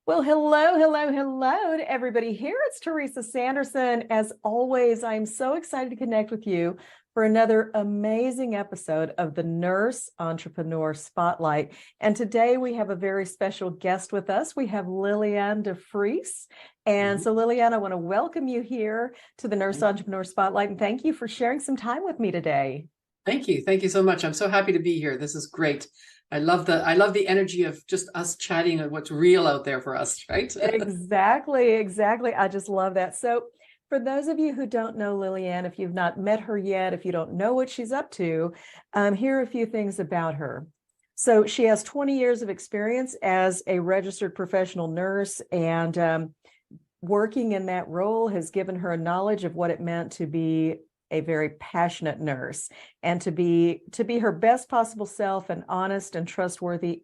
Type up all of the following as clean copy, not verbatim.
Well, hello to everybody here. It's Teresa Sanderson. As always, I'm so excited to connect with you for another amazing episode of the Nurse Entrepreneur Spotlight. And today we have a very special guest with us. We have Liliane De Vries. And so, Liliane, I want to welcome you here to the Nurse Entrepreneur Spotlight. And thank you for sharing some time with me today. Thank you. Thank you so much. I'm so happy to be here. This is great. I love the energy of just us chatting and what's real out there for us, right? Exactly. I just love that. So for those of you who don't know Liliane, if you've not met her yet, if you don't know what she's up to, here are a few things about her. So she has 20 years of experience as a registered professional nurse, and working in that role has given her a knowledge of what it meant to be a very passionate nurse and to be her best possible self and honest and trustworthy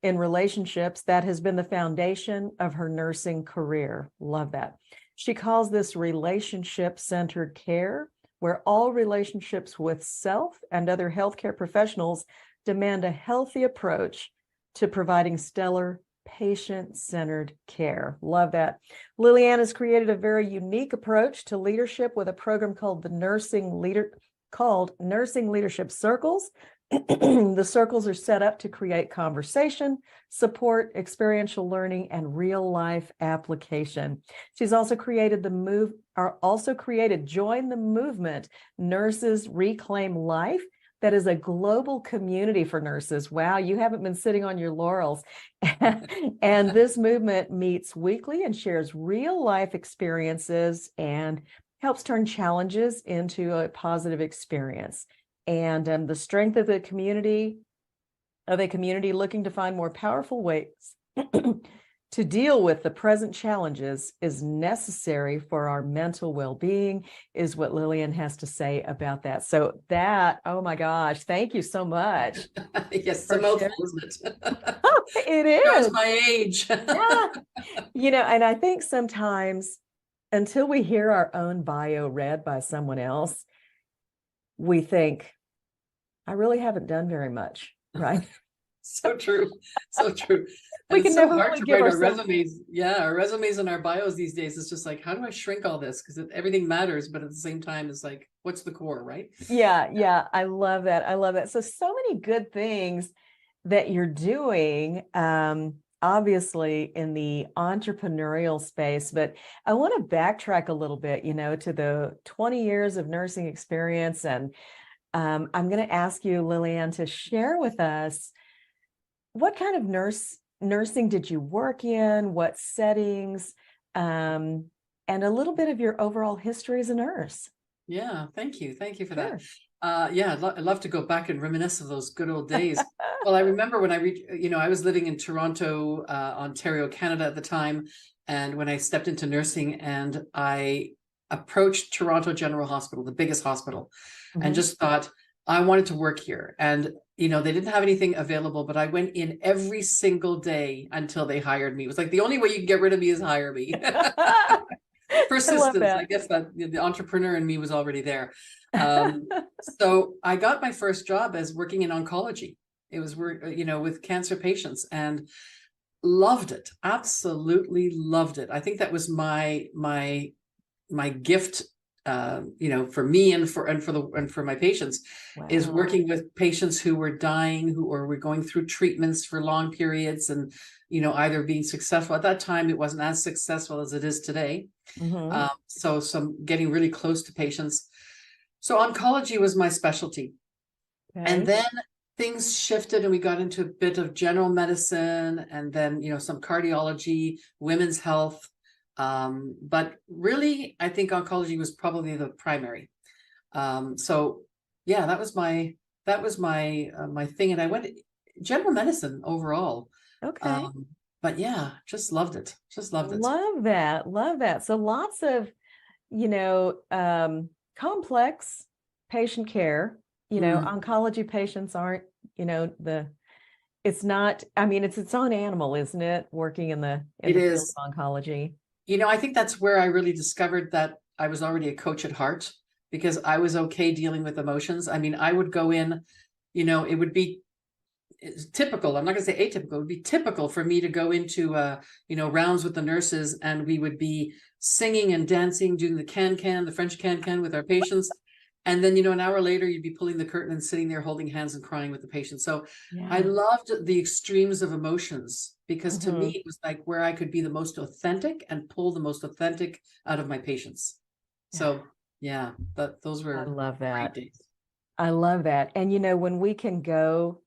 in relationships. That has been the foundation of her nursing career. Love that. She calls this relationship-centered care, where all relationships with self and other healthcare professionals demand a healthy approach to providing stellar patient-centered care. Love that. Liliane has created a very unique approach to leadership with a program called Nursing Leadership Circles. The circles are set up to create conversation, support experiential learning, and real-life application. She's also created Join the Movement, Nurses Reclaim Life. That is a global community for nurses. Wow, you haven't been sitting on your laurels. And this movement meets weekly and shares real life experiences and helps turn challenges into a positive experience. And the strength of a community looking to find more powerful ways to deal with the present challenges is necessary for our mental well-being, is what Liliane has to say about that. So that, oh my gosh, thank you so much. Yes, it's a mouthful, isn't it? Oh, it is. Shows my age. Yeah. And I think sometimes until we hear our own bio read by someone else, we think, I really haven't done very much, right? So true. So true. We can never hard really to give write ourselves... our resumes. Yeah, our resumes and our bios these days. It's just like, how do I shrink all this? Because everything matters, but at the same time, it's like, what's the core, right? Yeah. I love that. So many good things that you're doing, obviously in the entrepreneurial space, but I want to backtrack a little bit, to the 20 years of nursing experience. And I'm going to ask you, Liliane, to share with us what kind of nursing did you work in, what settings, and a little bit of your overall history as a nurse. Yeah, thank you for Sure. that. Yeah, I'd love to go back and reminisce of those good old days. Well, I remember when I was living in Toronto, Ontario, Canada at the time, and when I stepped into nursing, and I approached Toronto General Hospital, the biggest hospital, and just thought I wanted to work here. And they didn't have anything available, but I went in every single day until they hired me. It was like, the only way you can get rid of me is hire me. Persistence. I guess that the entrepreneur in me was already there. So I got my first job as working in oncology. It was with cancer patients, and loved it. Absolutely loved it. I think that was my gift, for me and for my patients. Wow. Is working with patients who were dying, who were going through treatments for long periods, and either being successful. At that time, it wasn't as successful as it is today. So some getting really close to patients. So oncology was my specialty. Okay. And then things shifted, and we got into a bit of general medicine, and then some cardiology, women's health. But really, I think oncology was probably the primary. So yeah, that was my my thing, and I went general medicine overall. Okay. But yeah, just loved it. Love that. So lots of, complex patient care. Oncology patients aren't, it's not, it's its own animal, isn't it? Working in the field of oncology. I think that's where I really discovered that I was already a coach at heart, because I was okay dealing with emotions. I would go in, it would be it's typical. I'm not going to say atypical. It would be typical for me to go into, rounds with the nurses, and we would be singing and dancing, doing the French can with our patients. And then, an hour later, you'd be pulling the curtain and sitting there holding hands and crying with the patient. So I Yeah. loved the extremes of emotions, because to me, Mhm. it was like where I could be the most authentic and pull the most authentic out of my patients. Yeah. So yeah, those I were love great that. days. I love that. And when we can go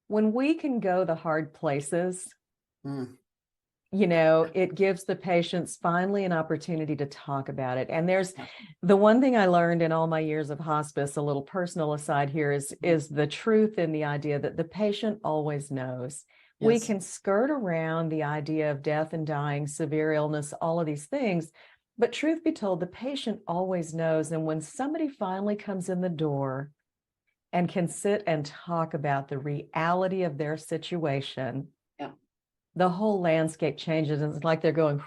the hard places, Mm, it gives the patients finally an opportunity to talk about it. And there's yeah. the one thing I learned in all my years of hospice, a little personal aside here, is the truth in the idea that the patient always knows. We Yes. can skirt around the idea of death and dying, severe illness, all of these things. But truth be told, the patient always knows. And when somebody finally comes in the door and can sit and talk about the reality of their situation, Yeah. the whole landscape changes. And it's like they're going,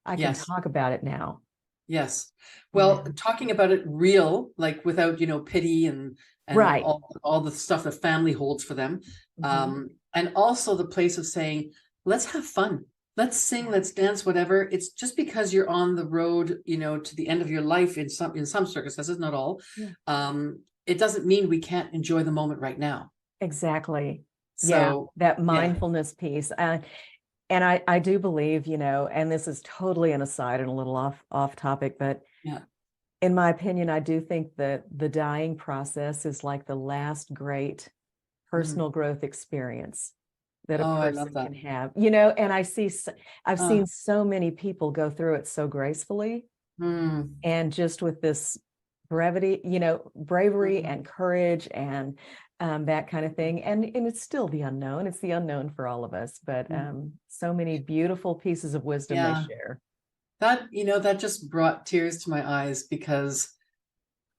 I can Yes. talk about it now. Yes. Yeah. Well, talking about it real, like without, pity and Right. all the stuff that family holds for them. Mhm. And also the place of saying, let's have fun. Let's sing, Yeah. let's dance, whatever. It's just because you're on the road, to the end of your life in some circumstances, not all. Yeah. It doesn't mean we can't enjoy the moment right now. Exactly. Yeah. So That yeah. mindfulness piece. And I do believe, and this is totally an aside and a little off topic, but Yeah. in my opinion, I do think that the dying process is like the last great Mhm. personal growth experience that a Oh, I love person that. can have, and I've Uh, seen so many people go through it so gracefully mm, and just with this brevity, bravery mhm, and courage and that kind of thing. And it's still the unknown. It's the unknown for all of us, but mhm. so many beautiful pieces of wisdom they Yeah. share. That just brought tears to my eyes, because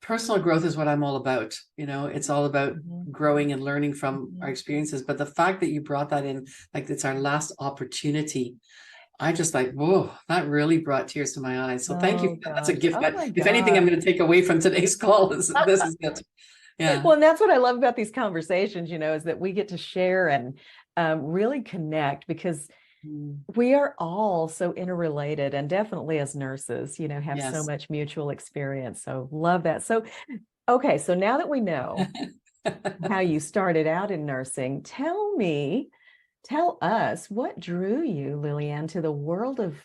personal growth is what I'm all about. It's all about Mhm. growing and learning from our Mhm. experiences. But the fact that you brought that in, like it's our last opportunity, I just like, whoa, that really brought tears to my eyes. So thank you for Oh that. That's a gosh. gift Oh that, my if anything, I'm gosh. going to take away from today's call is this is it. Yeah. Well, and that's what I love about these conversations, is that we get to share and really connect because Mm, we are all so interrelated and definitely as nurses, have so yes. much mutual experience. So love that. So, okay. So now that we know how you started out in nursing, tell us what drew you, Lilianne, to the world of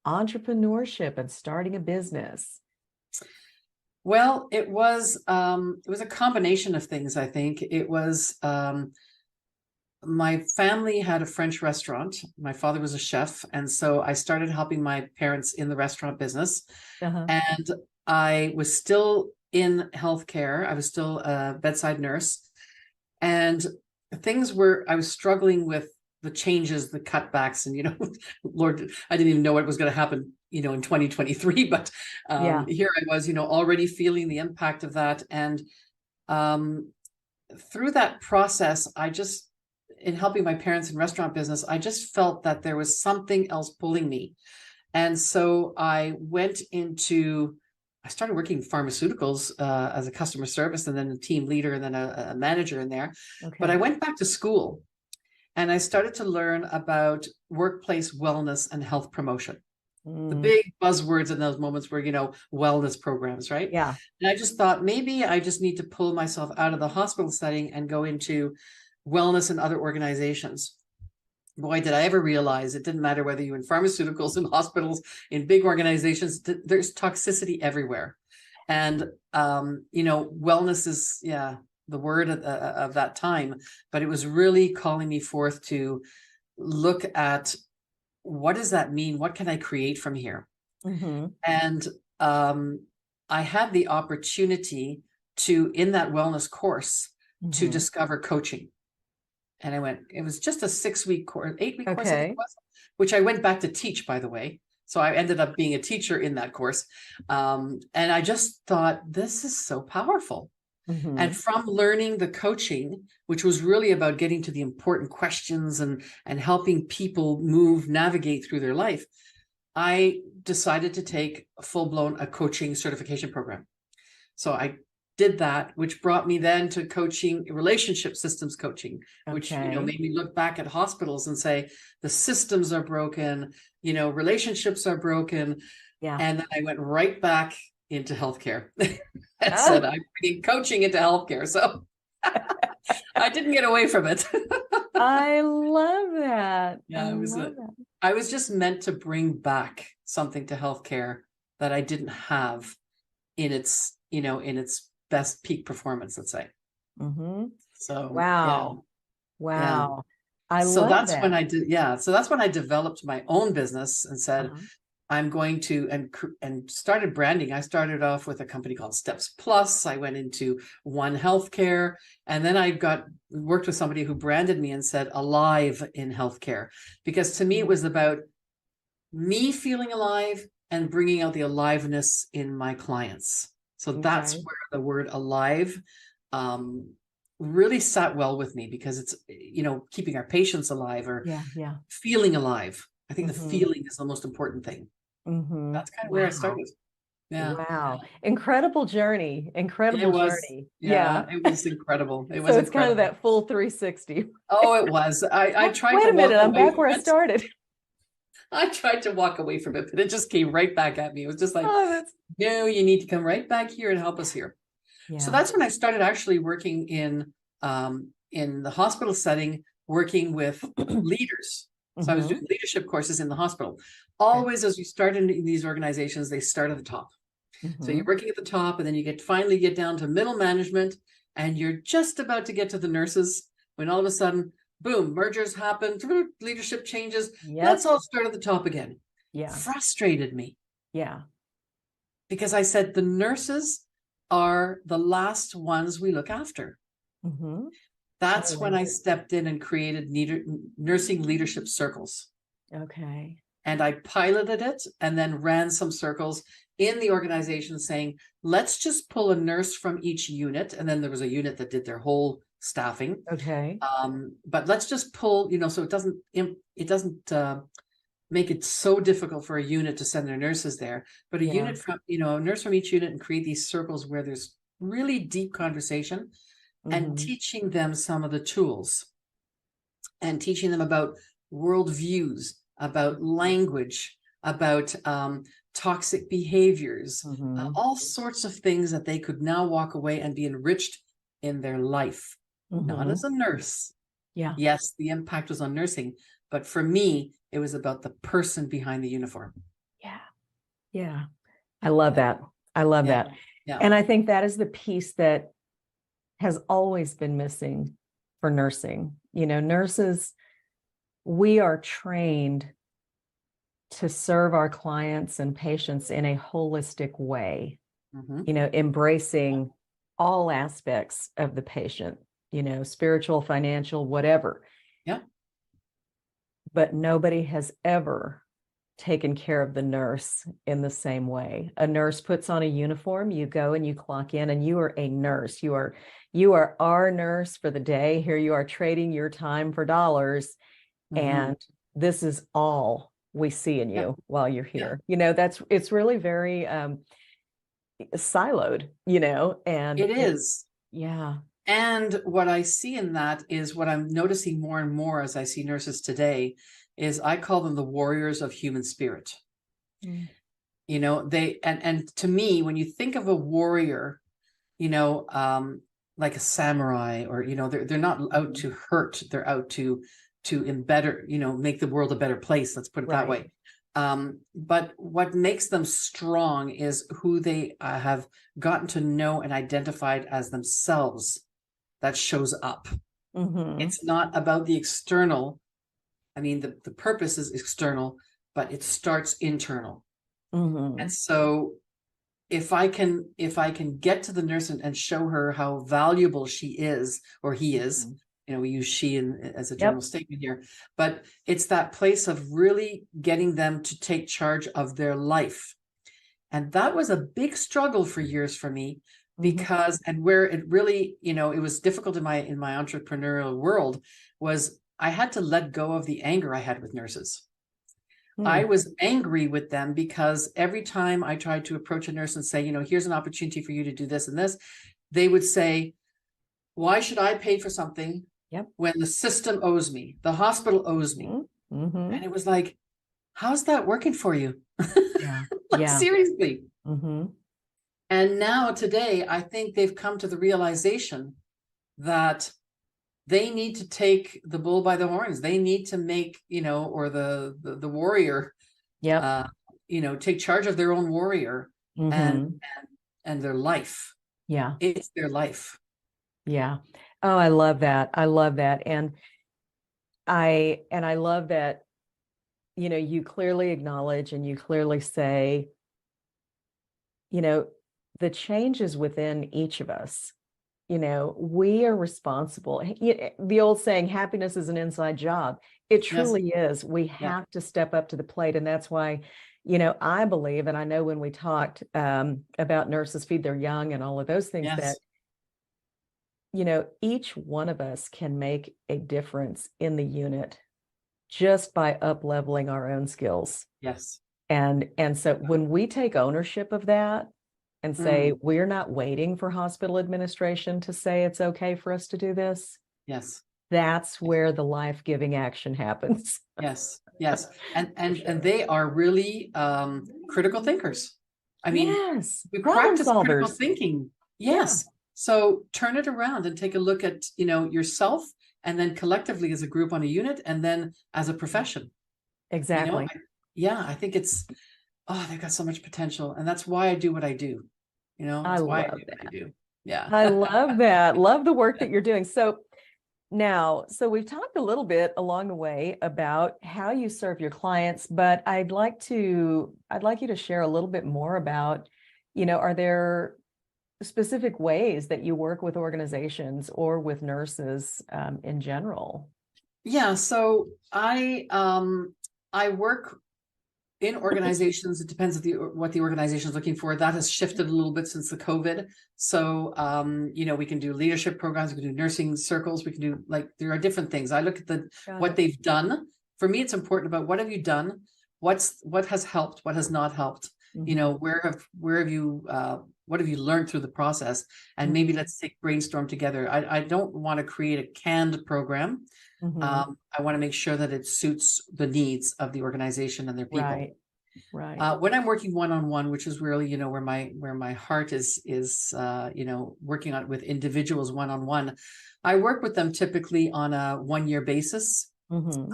entrepreneurship and starting a business. Well, it was a combination of things, I think. It was my family had a French restaurant. My father was a chef, and so I started helping my parents in the restaurant business. Uh-huh. And I was still in healthcare. I was still a bedside nurse, and I was struggling with the changes, the cutbacks, and Lord, I didn't even know what was going to happen, in 2023. But Yeah. here I was, already feeling the impact of that, and um, through that process, in helping my parents in restaurant business, I just felt that there was something else pulling me. And so I started working in pharmaceuticals as a customer service, and then a team leader, and then a manager in there. But I Okay. went back to school, and I started to learn about workplace wellness and health promotion. The Mm, big buzzwords in those moments were, wellness programs, right? yeah. And I just thought maybe I just need to pull myself out of the hospital setting and go into wellness and other organizations. Boy, did I ever realize it didn't matter whether you're in pharmaceuticals, in hospitals, in big organizations, there's toxicity everywhere. And, wellness is, yeah, the word of that time, but it was really calling me forth to look at, what does that mean? What can I create from here? Hmm. And I had the opportunity in that wellness course, to Hmm. discover coaching. And it was just a 6-week course, 8-week course, I think it Okay. was, which I went back to teach, by the way. So I ended up being a teacher in that course. And I just thought, this is so powerful. And Hmm. from learning the coaching, which was really about getting to the important questions and helping people navigate through their life, I decided to take a full-blown coaching certification program. So I did that, which brought me then to coaching, relationship systems coaching, which, made me look back at hospitals and say, the systems are broken, relationships are broken. Yeah. And then I went right back into healthcare and said, I'm bringing coaching into healthcare. So I didn't get away from it. I love that. Yeah, I love that. I was just meant to bring back something to healthcare that I didn't have in its, in its best peak performance, let's say. Mm-hmm. So, Wow. yeah. Wow. I So love that's when that. I did, so that's when I developed my own business and said, Uh-huh. I'm going to, and started branding. I started off with a company called Steps Plus. I went into One Healthcare, and then I worked with somebody who branded me and said Alive in Healthcare, because to me it was about me feeling alive and bringing out the aliveness in my clients. So that's Okay. where the word alive really sat well with me, because it's, keeping our patients alive or Yeah. Yeah. feeling alive. I think the Mm-hmm. feeling is the most important thing. Mm-hmm. That's kind of where I Wow. started. Yeah, Wow. Incredible journey. it Incredible was. journey. Yeah, Yeah. it was incredible. It was So it's kind of incredible. that full 360. Oh, it was. I Oh, tried wait to a minute. walk I'm away back from where I it. started. I tried to walk away from it, but it just came right back at me. It was just like, Oh, that's no, you need to come right back here and help us here. So yeah. that's when I started actually working in the hospital setting, working with leaders. So I was Mm-hmm. doing leadership courses in the hospital. Okay. Always, as you start in these organizations, they start at the top. So Mm-hmm. you're working at the top, and then you finally get down to middle management, and you're just about to get to the nurses when all of a sudden, boom, mergers happen, leadership changes. Let's Yep. all start at the top again. Yeah. Frustrated me, Yeah. because I said the nurses are the last ones we look after. Mm-hmm. That's when I Always. stepped in and created nursing leadership circles. Okay. And I piloted it and then ran some circles in the organization saying, let's just pull a nurse from each unit. And then there was a unit that did their whole staffing. Okay. But let's just pull, so it doesn't make it so difficult for a unit to send their nurses there, but a Yeah. unit from, a nurse from each unit, and create these circles where there's really deep conversation and Mm-hmm. teaching them some of the tools and teaching them about worldviews, about language, about toxic behaviors, Mm-hmm. all sorts of things that they could now walk away and be enriched in their life, not Mm-hmm. as a nurse. Yeah. Yes, the impact was on nursing, but for me, it was about the person behind the uniform. Yeah. Yeah. I love Yeah, that. I love yeah, that. yeah. And I think that is the piece that has always been missing for nursing. Nurses, we are trained to serve our clients and patients in a holistic way, Mm-hmm. embracing all aspects of the patient, spiritual, financial, whatever. Yeah. But nobody has ever taken care of the nurse in the same way. A nurse puts on a uniform, you go and you clock in, and you are a nurse. You are our nurse for the day. Here you are trading your time for dollars. Mm-hmm. And this is all we see in you Yeah. while you're Yeah. here. It's really very siloed, and It is. Yeah. And what I see in that is what I'm noticing more and more as I see nurses today is I call them the warriors of human spirit. Mm. They and to me, when you think of a warrior, like a samurai, or they're not out to hurt, they're out to better, make the world a better place. Let's put it that way. But what makes them strong is who they have gotten to know and identified as themselves. That shows up. Mm-hmm. It's not about the external. I mean, the purpose is external, but it starts internal. Mm-hmm. And so if I can get to the nurse and show her how valuable she is, or he is, we use she as a general statement here, but it's that place of really getting them to take charge of their life. And that was a big struggle for years for me, because and where it really, it was difficult in my entrepreneurial world, was I had to let go of the anger I had with nurses. I was angry with them because every time I tried to approach a nurse and say, here's an opportunity for you to do this and this, they would say, why should I pay for something Yep. when the system owes me, the hospital owes me? Mm-hmm. And it was like, how's that working for you? Yeah. Like, Yeah. seriously. Mm-hmm. And now today, I think they've come to the realization that they need to take the bull by the horns. They need to make, or the warrior, Yep. take charge of their own warrior and Mm-hmm. and their life. Yeah. It's their life. Yeah. Oh, I love that. I love that. And I love that, you clearly acknowledge and you clearly say, the changes within each of us. We are responsible. The old saying, happiness is an inside job. It Yes. truly is. We Yeah. have to step up to the plate. And that's why, I believe, and I know when we talked about nurses feed their young and all of those things, that, Yes. each one of us can make a difference in the unit just by up leveling our own skills. Yes. And so when we take ownership of that and say, Mm. we're not waiting for hospital administration to say it's okay for us to do this, Yes. that's where the life-giving action happens. Yes. Yes. And Sure. they are really critical thinkers. I mean, Yes, we problem practice critical solvers. thinking. Yeah, Yes. So turn it around and take a look at, yourself, and then collectively as a group on a unit, and then as a profession. exactly. I think they've got so much potential, and that's why I do what I do. I That's why I love do what I that. do. Yeah. I love that. Love the work that you're doing. So we've talked a little bit along the way about how you serve your clients, but I'd like you to share a little bit more about, are there specific ways that you work with organizations or with nurses in general? Yeah. So I work in organizations. It depends what the organization is looking for. That has shifted a little bit since the COVID. So we can do leadership programs, we can do nursing circles, we can do, like, there are different things. I look at what they've done. For me, it's important about what have you done, what has helped, what has not helped. Mm-hmm. Where have you what have you learned through the process, and maybe let's brainstorm together. I don't want to create a canned program. Mm-hmm. I want to make sure that it suits the needs of the organization and their people. Right. When I'm working one-on-one, which is really, where my heart is, working on with individuals one-on-one, I work with them typically on a 1-year basis. Mm-hmm.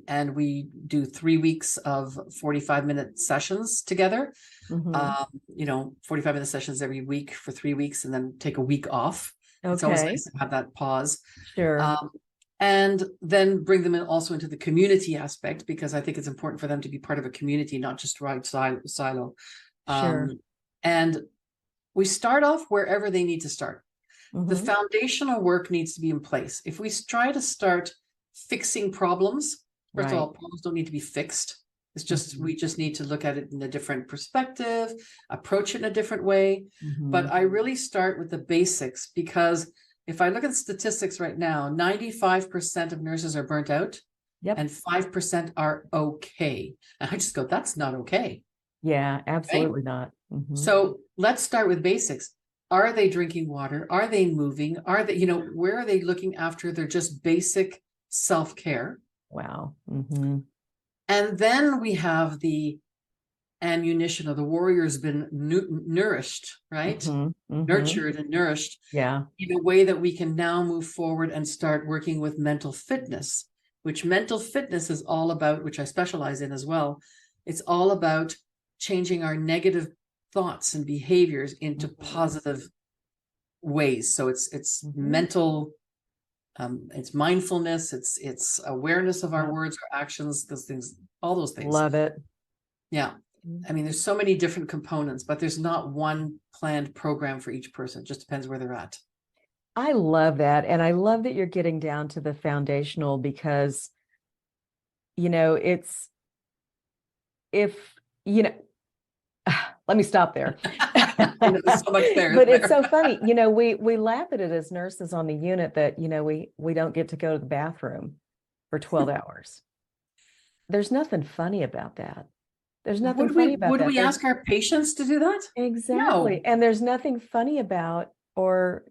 And we do 3 weeks of 45-minute sessions together. Mm-hmm. 45-minute sessions every week for 3 weeks, and then take a week off. It's always Okay. nice to have that pause. Sure. And then bring them in also into the community aspect, because I think it's important for them to be part of a community, not just right silo. Sure. And we start off wherever they need to start. The Mm-hmm. foundational work needs to be in place. If we try to start fixing problems, first of all, Right. problems don't need to be fixed. It's just, we just need to look at it in a different perspective, approach it in a different way. Mm-hmm. But I really start with the basics, because if I look at statistics right now, 95% of nurses are burnt out. Yep. And 5% are okay. And I just go, that's not okay. Yeah, absolutely Right? not. Mm-hmm. So let's start with basics. Are they drinking water? Are they moving? Are they, where are they looking after their just basic self-care? Wow. Mm-hmm. And then we have the ammunition of the warrior's been nourished, right? Mm-hmm. Mm-hmm. Nurtured and nourished. Yeah. In a way that we can now move forward and start working with mental fitness, which mental fitness is all about, which I specialize in as well. It's all about changing our negative thoughts and behaviors into positive ways. So it's mental, it's mindfulness, it's awareness of our words, our actions, those things, all those things. Love it. Yeah. I mean, there's so many different components, but there's not one planned program for each person. It just depends where they're at. I love that. And I love that you're getting down to the foundational, because, it's, if, let me stop there. There's so much there. But it's so funny. We laugh at it as nurses on the unit that, we don't get to go to the bathroom for 12 hours. There's nothing funny about that. There's nothing funny about that. Would we ask our patients to do that? Exactly. No. And there's nothing funny about or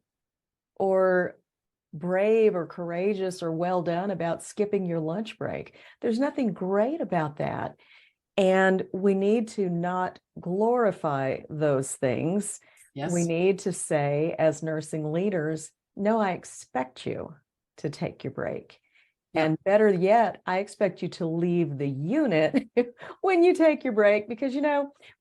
or brave or courageous or well done about skipping your lunch break. There's nothing great about that. And we need to not glorify those things. We Yes. need to say, as nursing leaders, no, I expect you to take your break. Yeah. And better yet, I expect you to leave the unit when you take your break, because,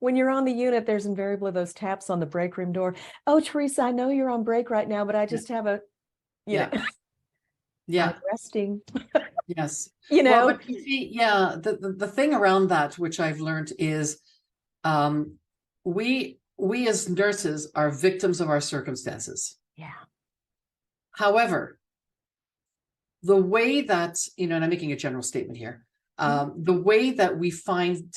when you're on the unit, there's invariably those taps on the break room door. Oh, Teresa, I know you're on break right now, but I just have a, Yeah. I'm Yeah. resting, Yes. you Well, know? but you see, yeah, the thing around that, which I've learned is, um, we as nurses are victims of our circumstances. Yeah. However, the way that, and I'm making a general statement here, the way that we find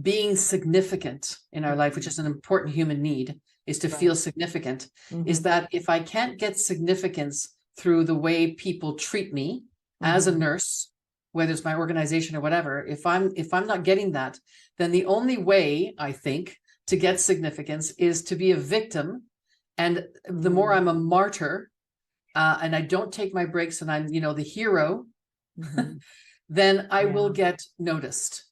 being significant in our life, which is an important human need, is to feel significant, is that if I can't get significance through the way people treat me as a nurse, whether it's my organization or whatever, if I'm not getting that, then the only way, I think, to get significance is to be a victim. And the more I'm a martyr, and I don't take my breaks, and I'm, the hero, then I will get noticed.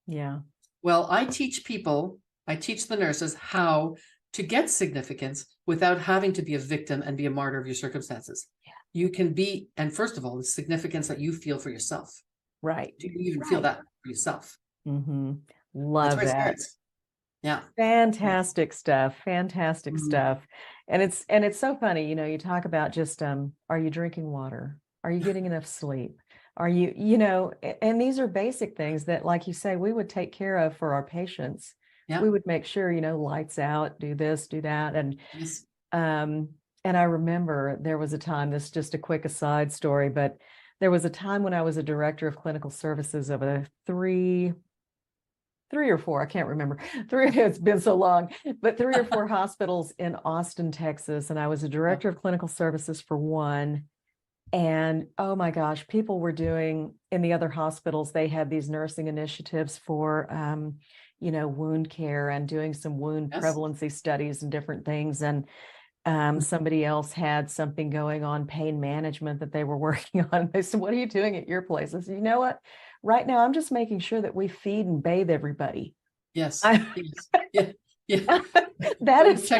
Yeah. Well, I teach the nurses how to get significance without having to be a victim and be a martyr of your circumstances. Yeah. You can be, and first of all, the significance that you feel for yourself. Right. Do you even feel that for yourself? That's Love where it that. starts. Yeah. Fantastic stuff. Fantastic stuff. And it's so funny, you talk about just are you drinking water? Are you getting enough sleep? Are you, and these are basic things that, like you say, we would take care of for our patients. Yeah. We would make sure, lights out, do this, do that. And Yes. and I remember there was a time, this is just a quick aside story, but there was a time when I was a director of clinical services of a three or four, I can't remember. It's been so long, but 3 or 4 hospitals in Austin, Texas. And I was a director of clinical services for one. And oh my gosh, people were doing in the other hospitals, they had these nursing initiatives for, wound care and doing some wound prevalency studies and different things. And somebody else had something going on, pain management, that they were working on. They said, what are you doing at your place? I said, you know what? Right now, I'm just making sure that we feed and bathe everybody. Yes. Yes. Yeah. That is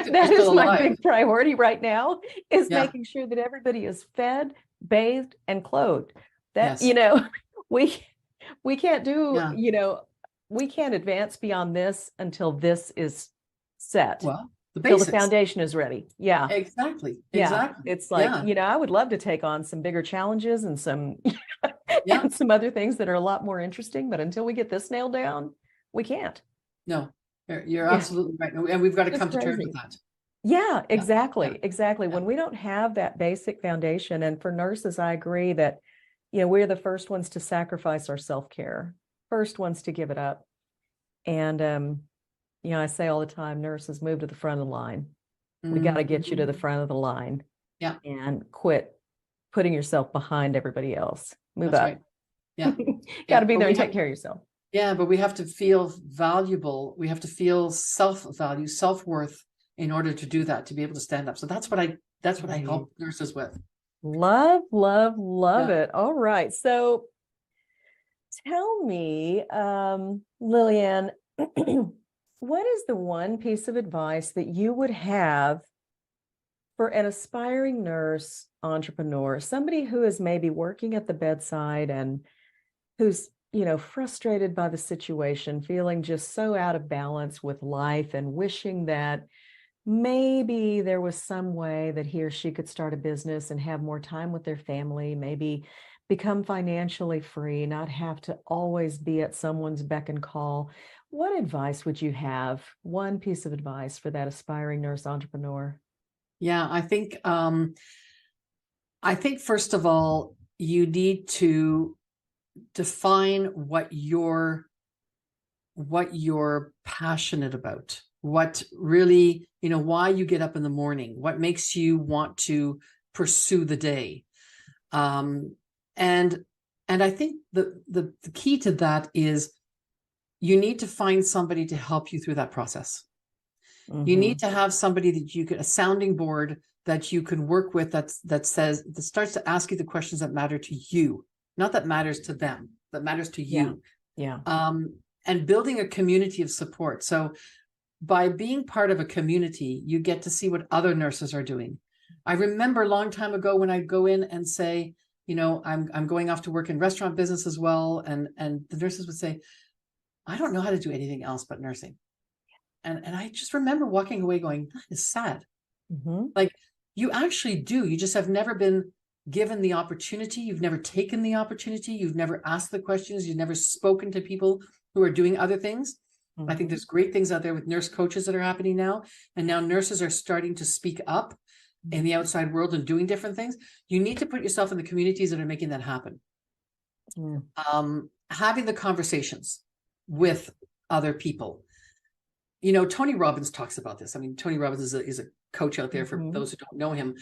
my big priority right now, is making sure that everybody is fed, bathed, and clothed. That, we can't do, we can't advance beyond this until this is set. Well, till the foundation is ready. Yeah. Exactly. Yeah. It's like, I would love to take on some bigger challenges and some and some other things that are a lot more interesting, but until we get this nailed down, we can't. No, you're absolutely right. And we've got to come to terms with that. Yeah, exactly. Exactly. When we don't have that basic foundation, and for nurses, I agree that, we're the first ones to sacrifice our self-care, first ones to give it up. And, I say all the time, nurses, move to the front of the line. We got to get you to the front of the line. Yeah. And quit putting yourself behind everybody else. Move up. Right. Yeah. Got to be there and take care of yourself. Yeah, but we have to feel valuable. We have to feel self-value, self-worth in order to do that, to be able to stand up. So that's what I help nurses with. Love it. All right. So tell me, Lilianne, what is the one piece of advice that you would have for an aspiring nurse entrepreneur, somebody who is maybe working at the bedside and who's, frustrated by the situation, feeling just so out of balance with life and wishing that maybe there was some way that he or she could start a business and have more time with their family, maybe become financially free, not have to always be at someone's beck and call. What advice would you have? One piece of advice for that aspiring nurse entrepreneur? Yeah, I think first of all, you need to define what you're passionate about, what really, why you get up in the morning, what makes you want to pursue the day. And I think the key to that is you need to find somebody to help you through that process. You need to have somebody that you can, a sounding board that you can work with that starts to ask you the questions that matter to you, not that matters to them, that matters to you. Yeah. And building a community of support. So by being part of a community, you get to see what other nurses are doing. I remember a long time ago when I'd go in and say, you know, I'm going off to work in restaurant business as well. And the nurses would say, I don't know how to do anything else but nursing. And I just remember walking away going, that is sad. Like, you actually do. You just have never been given the opportunity. You've never taken the opportunity. You've never asked the questions. You've never spoken to people who are doing other things. I think there's great things out there with nurse coaches that are happening now. And now nurses are starting to speak up in the outside world and doing different things. You need to put yourself in the communities that are making that happen. Having the conversations with other people. You know, Tony Robbins talks about this. I mean, Tony Robbins is a coach out there for those who don't know him,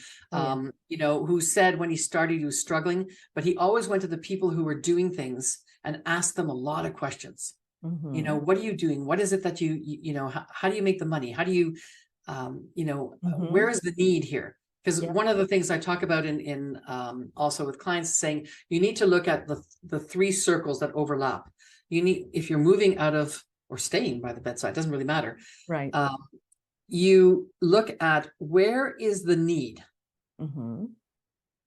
you know, who said when he started, he was struggling, but he always went to the people who were doing things and asked them a lot of questions. You know, what are you doing? What is it that you know, how do you make the money? How do you, you know, where is the need here? Because one of the things I talk about in also with clients is saying, you need to look at the three circles that overlap. You need, if you're moving out of or staying by the bedside, doesn't really matter. Right. You look at where is the need,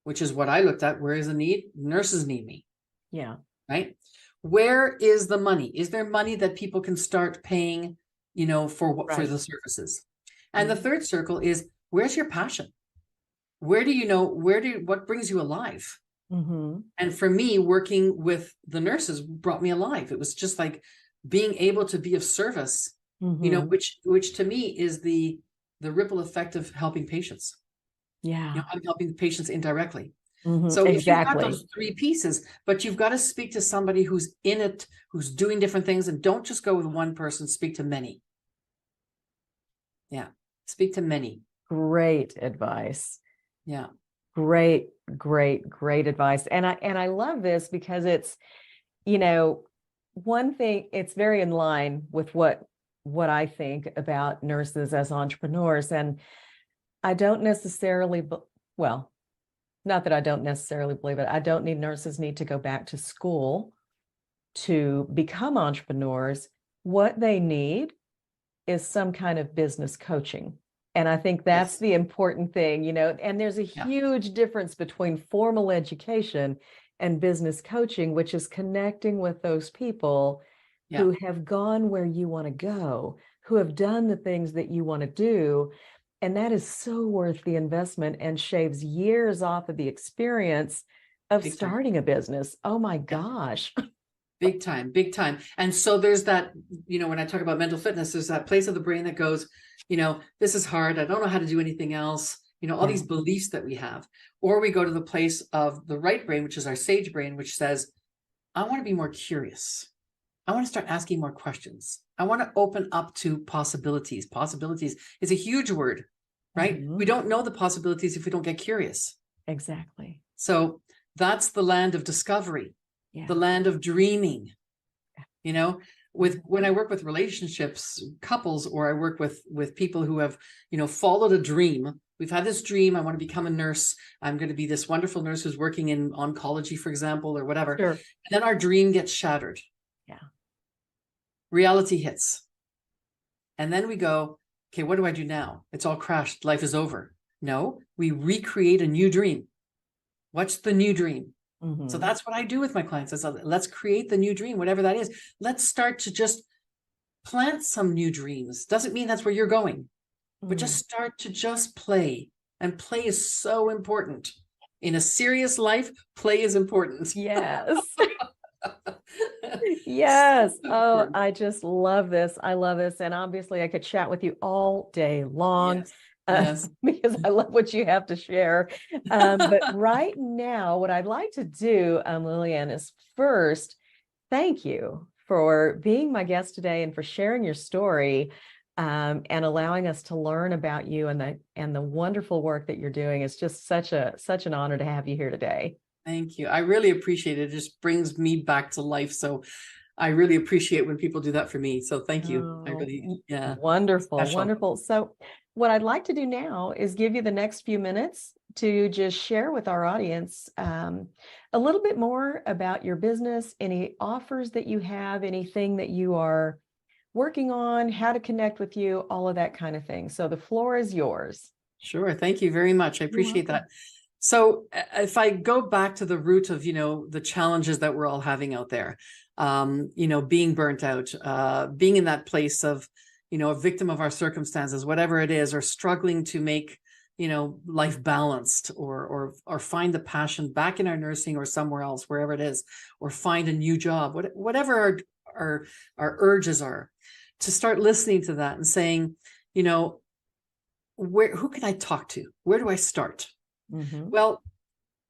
which is what I looked at. Where is the need? Nurses need me. Yeah. Right. Where is the money? Is there money that people can start paying, you know, for the services? And the third circle is, where's your passion? Where do you know, what brings you alive? And for me, working with the nurses brought me alive. It was just like being able to be of service, you know, which to me is the ripple effect of helping patients. Yeah. You know, I'm helping the patients indirectly. So if you have those three pieces, but you've got to speak to somebody who's in it, who's doing different things, and don't just go with one person, speak to many. Yeah. Speak to many. Great advice. Yeah. Great advice. And I love this because it's, you know, one thing, it's very in line with what I think about nurses as entrepreneurs. And I don't necessarily, well, not that I don't necessarily believe it. I don't need nurses need to go back to school to become entrepreneurs. What they need is some kind of business coaching. And I think that's the important thing, you know, and there's a huge difference between formal education and business coaching, which is connecting with those people who have gone where you want to go, who have done the things that you want to do. And that is so worth the investment and shaves years off of the experience of starting a business. Oh my gosh. Big time, big time. And so there's that, you know, when I talk about mental fitness, there's that place of the brain that goes, you know, this is hard. I don't know how to do anything else. You know, all these beliefs that we have. Or we go to the place of the right brain, which is our sage brain, which says, I want to be more curious. I want to start asking more questions. I want to open up to possibilities. Possibilities is a huge word, right? We don't know the possibilities if we don't get curious. Exactly. So that's the land of discovery, the land of dreaming, you know, when I work with relationships, couples, or I work with people who have, you know, followed a dream. We've had this dream. I want to become a nurse. I'm going to be this wonderful nurse who's working in oncology, for example, or whatever. And then our dream gets shattered. Yeah. Reality hits. And then we go, okay, what do I do now? It's all crashed. Life is over. No, we recreate a new dream. What's the new dream? So that's what I do with my clients. Let's create the new dream, whatever that is. Let's start to just plant some new dreams. Doesn't mean that's where you're going, but just start to just play. And play is so important. In a serious life, play is important. Yes. Yes. Oh, I just love this. I love this. And obviously I could chat with you all day long. Yes. Because I love what you have to share. But right now, what I'd like to do, Lilianne, is first, thank you for being my guest today and for sharing your story and allowing us to learn about you and the wonderful work that you're doing. It's just such an honor to have you here today. Thank you. I really appreciate it. It just brings me back to life. So I really appreciate when people do that for me. So thank you. I Oh, really, yeah, wonderful, special. wonderful. So, what I'd like to do now is give you the next few minutes to just share with our audience a little bit more about your business, any offers that you have, anything that you are working on, how to connect with you, all of that kind of thing. So, the floor is yours. Sure. Thank you very much. I You're appreciate welcome. that. So if I go back to the root of, the challenges that we're all having out there, being burnt out, being in that place of, a victim of our circumstances, whatever it is, or struggling to make, life balanced or find the passion back in our nursing or somewhere else, wherever it is, or find a new job, whatever our urges are, to start listening to that and saying, who can I talk to? Where do I start? Mm-hmm. Well,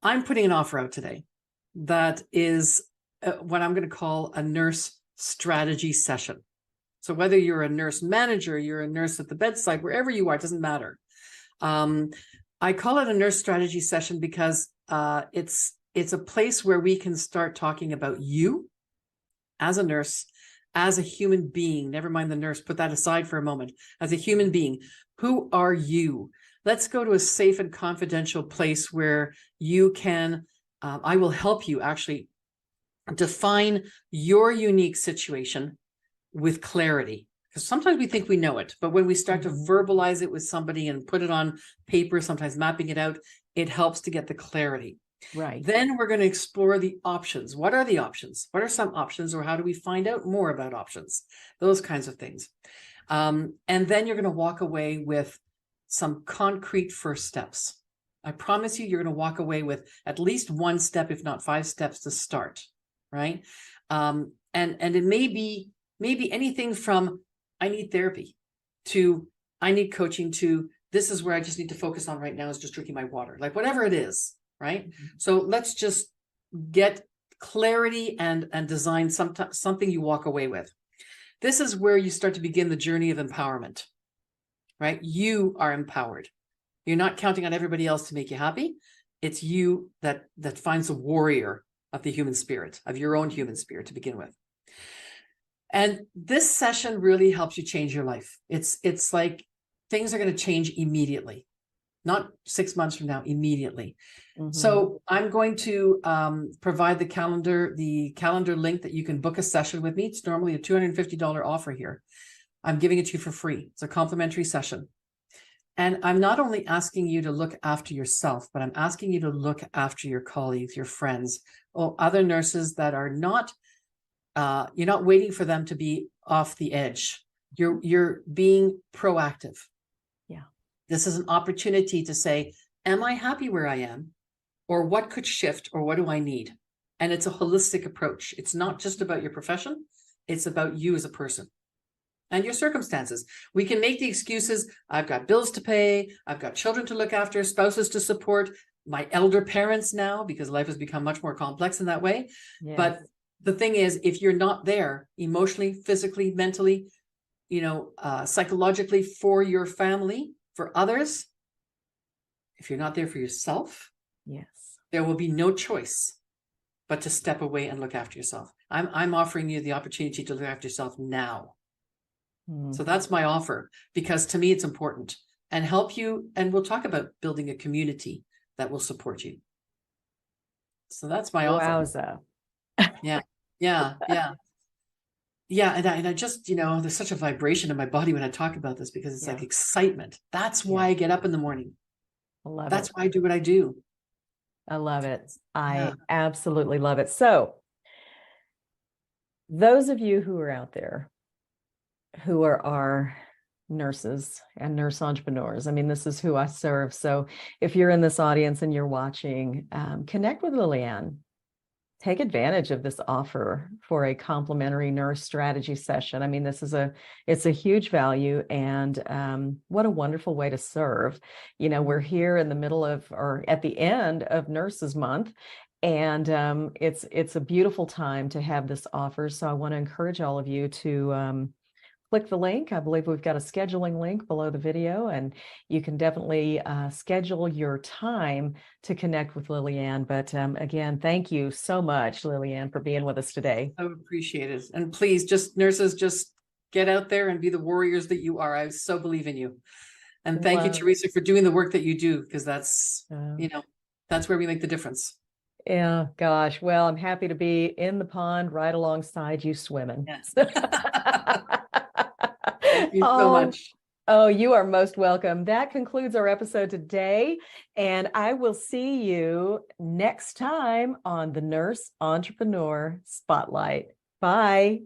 I'm putting an offer out today that is what I'm going to call a nurse strategy session. So whether you're a nurse manager, you're a nurse at the bedside, wherever you are, it doesn't matter. I call it a nurse strategy session because it's a place where we can start talking about you as a nurse, as a human being. Never mind the nurse, put that aside for a moment. As a human being, who are you? Let's go to a safe and confidential place where you can, I will help you actually define your unique situation with clarity. Because sometimes we think we know it, but when we start to verbalize it with somebody and put it on paper, sometimes mapping it out, it helps to get the clarity. Right. Then we're going to explore the options. What are the options? What are some options, or how do we find out more about options? Those kinds of things. And then you're going to walk away with some concrete first steps. I promise you, you're going to walk away with at least one step, if not 5 steps to start, right? And it may be anything from I need therapy to I need coaching to this is where I just need to focus on right now is just drinking my water, like whatever it is, right? So let's just get clarity and design something you walk away with. This is where you start to begin the journey of empowerment, right? You are empowered. You're not counting on everybody else to make you happy. It's you that finds the warrior of the human spirit, of your own human spirit to begin with. And this session really helps you change your life. It's like things are going to change immediately, not 6 months from now, immediately. So I'm going to provide the calendar link that you can book a session with me. It's normally a $250 offer here. I'm giving it to you for free. It's a complimentary session. And I'm not only asking you to look after yourself, but I'm asking you to look after your colleagues, your friends, or other nurses that are not, you're not waiting for them to be off the edge. You're being proactive. Yeah. This is an opportunity to say, am I happy where I am? Or what could shift, or what do I need? And it's a holistic approach. It's not just about your profession. It's about you as a person and your circumstances. We can make the excuses. I've got bills to pay. I've got children to look after, spouses to support, my elder parents now, because life has become much more complex in that way. Yes. But the thing is, if you're not there emotionally, physically, mentally, psychologically for your family, for others, if you're not there for yourself, yes, there will be no choice but to step away and look after yourself. I'm offering you the opportunity to look after yourself now. So that's my offer, because to me it's important, and help you. And we'll talk about building a community that will support you. So that's my offer. Wowza. Yeah. And I just, there's such a vibration in my body when I talk about this, because it's like excitement. That's why I get up in the morning. I love That's it. why I do what I do. I love it. I absolutely love it. So those of you who are out there who are our nurses and nurse entrepreneurs, I mean, this is who I serve. So if you're in this audience and you're watching, connect with Lilianne. Take advantage of this offer for a complimentary nurse strategy session. I mean, it's a huge value, and what a wonderful way to serve. We're here in the middle of, or at the end of Nurses Month, and it's a beautiful time to have this offer. So I want to encourage all of you to click the link. I believe we've got a scheduling link below the video, and you can definitely schedule your time to connect with Lilianne. But again, thank you so much, Lilianne, for being with us today. I appreciate it. And please, just nurses, just get out there and be the warriors that you are. I so believe in you. And thank you, Wow. Teresa, for doing the work that you do, because that's, Uh, that's where we make the difference. Yeah, gosh. Well, I'm happy to be in the pond right alongside you swimming. Yes. Thank you so Oh, much. oh, you are most welcome. That concludes our episode today, and I will see you next time on the Nurse Entrepreneur Spotlight. Bye.